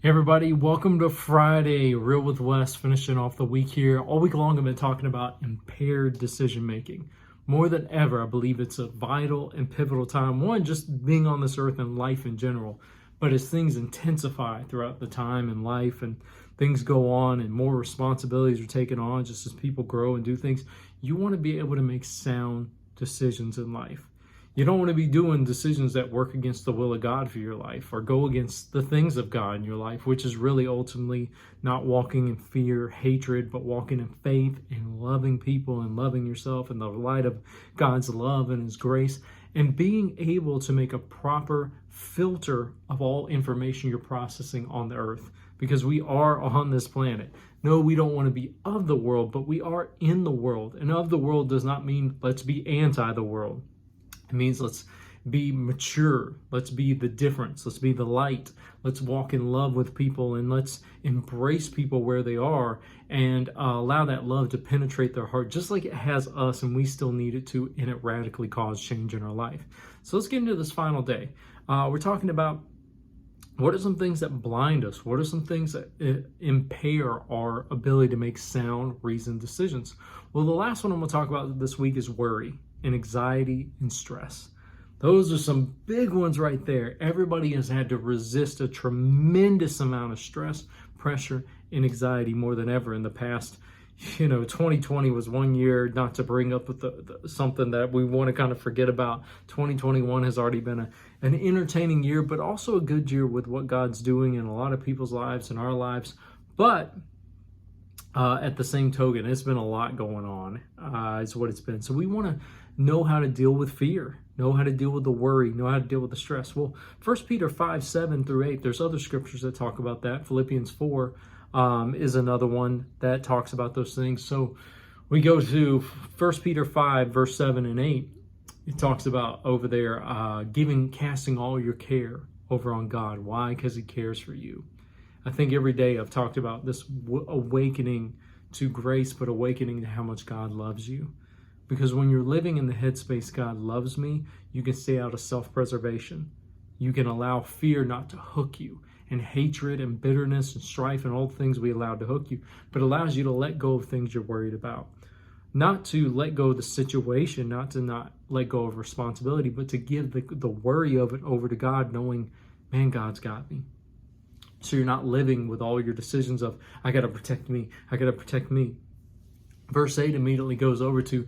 Hey everybody, welcome to Friday, Real with Wes, finishing off the week here. All week long I've been talking about impaired decision making. More than ever, I believe it's a vital and pivotal time. One, just being on this earth and life in general. But as things intensify throughout the time and life and things go on and more responsibilities are taken on just as people grow and do things, you want to be able to make sound decisions in life. You don't want to be doing decisions that work against the will of God for your life or go against the things of God in your life, which is really ultimately not walking in fear, hatred, but walking in faith and loving people and loving yourself in the light of God's love and His grace, and being able to make a proper filter of all information you're processing on the earth, because we are on this planet. No, we don't want to be of the world, but we are in the world. And of the world does not mean let's be anti the world. It means let's be mature. Let's be the difference. Let's be the light. Let's walk in love with people, and let's embrace people where they are and allow that love to penetrate their heart just like it has us, and we still need it to, and it radically cause change in our life. So let's get into this final day. We're talking about what are some things that blind us? What are some things that impair our ability to make sound, reasoned decisions? Well, the last one I'm going to talk about this week is worry and anxiety and stress. Those are some big ones right there. Everybody has had to resist a tremendous amount of stress, pressure, and anxiety more than ever in the past. 2020 was one year, not to bring up something that we want to kind of forget about. 2021 has already been an entertaining year, but also a good year with what God's doing in a lot of people's lives and our lives. But at the same token, it's been a lot going on, is what it's been. So we want to know how to deal with fear, know how to deal with the worry, know how to deal with the stress. Well, 1 Peter 5:7-8, there's other scriptures that talk about that. Philippians 4 is another one that talks about those things. So we go to 1 Peter 5, verse 7 and 8. It talks about over there, casting all your care over on God. Why? Because He cares for you. I think every day I've talked about this awakening to grace, but awakening to how much God loves you. Because when you're living in the headspace, God loves me, you can stay out of self-preservation. You can allow fear not to hook you, and hatred and bitterness and strife and all the things we allow to hook you, but allows you to let go of things you're worried about. Not to let go of the situation, not let go of responsibility, but to give the worry of it over to God, knowing, man, God's got me. So you're not living with all your decisions of, I got to protect me, I got to protect me. Verse 8 immediately goes over to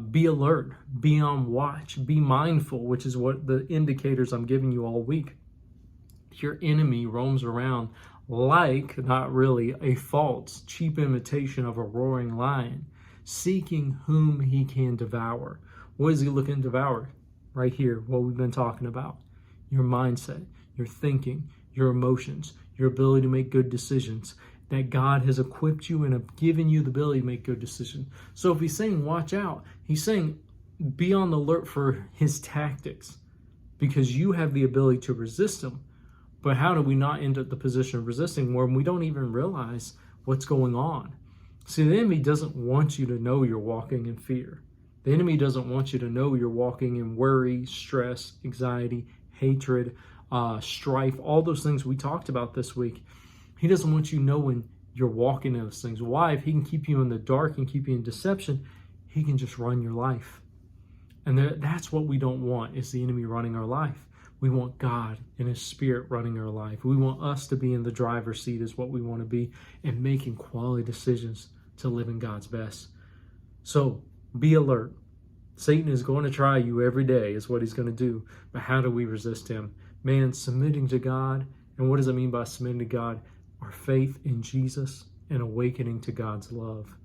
be alert, be on watch, be mindful, which is what the indicators I'm giving you all week. Your enemy roams around like, not really, a false, cheap imitation of a roaring lion, seeking whom he can devour. What is he looking to devour? Right here, what we've been talking about. Your mindset, your thinking, your emotions, your ability to make good decisions, that God has equipped you and have given you the ability to make good decisions. So if He's saying watch out, He's saying be on the alert for His tactics, because you have the ability to resist Him. But how do we not end up the position of resisting where we don't even realize what's going on? See, the enemy doesn't want you to know you're walking in fear. The enemy doesn't want you to know you're walking in worry, stress, anxiety, hatred, strife, all those things we talked about this week. He doesn't want you knowing you're walking in those things. Why? If he can keep you in the dark and keep you in deception, he can just run your life. And that's what we don't want, is the enemy running our life. We want God and His Spirit running our life. We want us to be in the driver's seat, is what we want to be, and making quality decisions to live in God's best. So be alert. Satan is going to try you every day, is what he's going to do. But how do we resist him? Man, submitting to God. And what does it mean by submitting to God? Our faith in Jesus and awakening to God's love.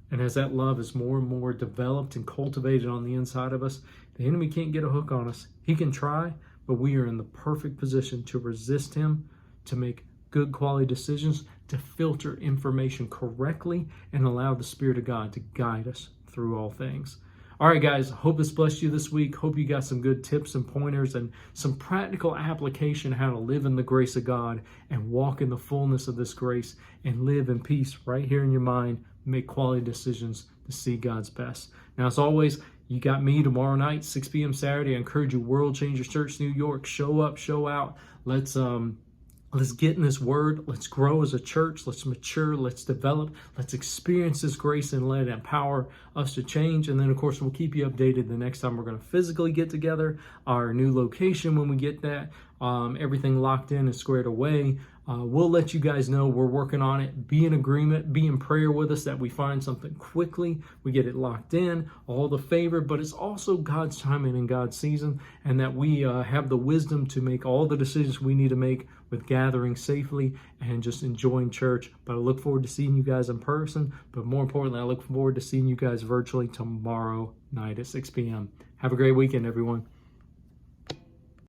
And as that love is more and more developed and cultivated on the inside of us, the enemy can't get a hook on us. He can try, but we are in the perfect position to resist him, to make good quality decisions, to filter information correctly, and allow the Spirit of God to guide us through all things. All right, guys, hope this blessed you this week. Hope you got some good tips and pointers and some practical application how to live in the grace of God and walk in the fullness of this grace and live in peace right here in your mind. Make quality decisions to see God's best. Now, as always, you got me tomorrow night, 6 p.m. Saturday. I encourage you, World Changers Church, New York. Show up, show out. Let's Let's get in this word. Let's grow as a church. Let's mature. Let's develop. Let's experience this grace and let it empower us to change. And then, of course, we'll keep you updated the next time we're going to physically get together, our new location when we get that, everything locked in and squared away. We'll let you guys know we're working on it. Be in agreement, be in prayer with us that we find something quickly, we get it locked in, all the favor, but it's also God's timing and God's season, and that we have the wisdom to make all the decisions we need to make with gathering safely and just enjoying church. But I look forward to seeing you guys in person, but more importantly, I look forward to seeing you guys virtually tomorrow night at 6 p.m. Have a great weekend, everyone.